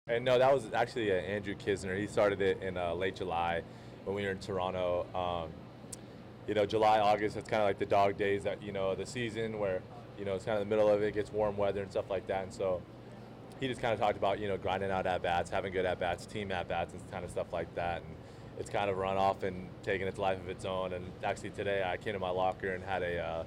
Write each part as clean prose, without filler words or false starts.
And no, that was actually Andrew Kisner. He started it in late July when we were in Toronto. July, August, it's kind of like the dog days that, the season where, it's kind of the middle of it, gets warm weather and stuff like that. And so he just kind of talked about, grinding out at-bats, having good at-bats, team at-bats and kind of stuff like that. And it's kind of run off and taken its life of its own. And actually today I came to my locker and had a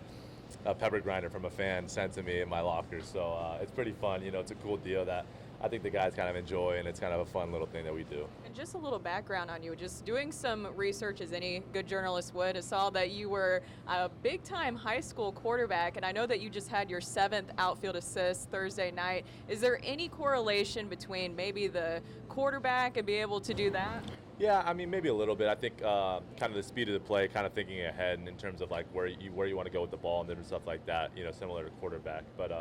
pepper grinder from a fan sent to me in my locker. So it's pretty fun. It's a cool deal that I think the guys kind of enjoy, and it's kind of a fun little thing that we do. And just a little background on you, just doing some research as any good journalist would, I saw that you were a big-time high school quarterback, and I know that you just had your 7th outfield assist Thursday night. Is there any correlation between maybe the quarterback and be able to do that? Yeah, I mean, maybe a little bit. I think kind of the speed of the play, kind of thinking ahead and in terms of like where you want to go with the ball and different stuff like that, similar to quarterback. But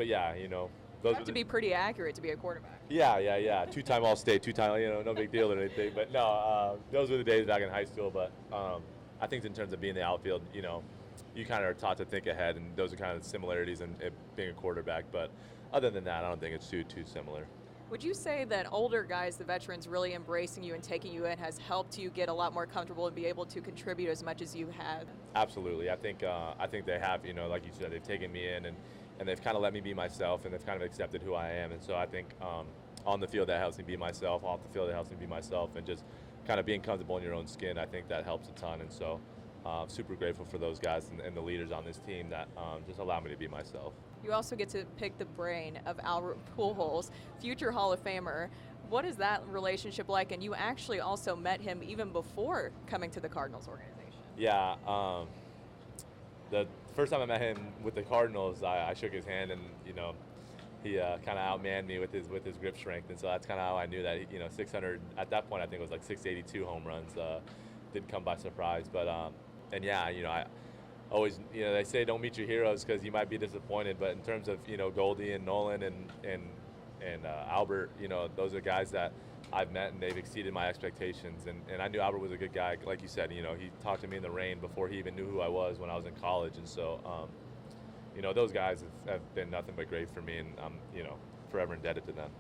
yeah, You have to be pretty accurate to be a quarterback. Yeah. Two-time All-State, no big deal or anything. But no, those were the days back in high school. But I think in terms of being in the outfield, you kind of are taught to think ahead, and those are kind of the similarities in being a quarterback. But other than that, I don't think it's too similar. Would you say that older guys, the veterans, really embracing you and taking you in has helped you get a lot more comfortable and be able to contribute as much as you have? Absolutely. I think they have, like you said, they've taken me in and they've kind of let me be myself, and they've kind of accepted who I am. And so I think on the field that helps me be myself, off the field that helps me be myself, and just kind of being comfortable in your own skin, I think that helps a ton. And so super grateful for those guys and the leaders on this team that just allow me to be myself. You also get to pick the brain of Albert Pujols, future Hall of Famer. What is that relationship like? And you actually also met him even before coming to the Cardinals organization. Yeah. The first time I met him with the Cardinals, I shook his hand, and he kind of outmanned me with his grip strength, and so that's kind of how I knew that 600 at that point. I think it was like 682 home runs. Didn't come by surprise, but and yeah, I always, they say don't meet your heroes because you might be disappointed. But in terms of Goldie and Nolan and Albert, those are guys that I've met and they've exceeded my expectations. And I knew Albert was a good guy. Like you said, he talked to me in the rain before he even knew who I was when I was in college. And so, those guys have been nothing but great for me, and I'm, forever indebted to them.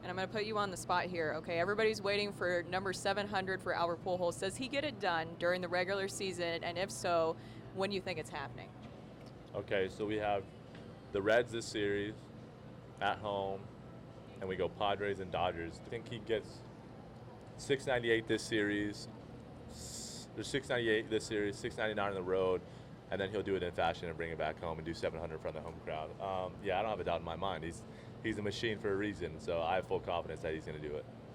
And I'm going to put you on the spot here. Okay, everybody's waiting for number 700 for Albert Pujols. Does he get it done during the regular season? And if so, when do you think it's happening? Okay, so we have the Reds this series at home, and we go Padres and Dodgers. I think he gets 698 this series. There's 698 this series, 699 on the road, and then he'll do it in fashion and bring it back home and do 700 from the home crowd. I don't have a doubt in my mind. He's a machine for a reason, so I have full confidence that he's going to do it.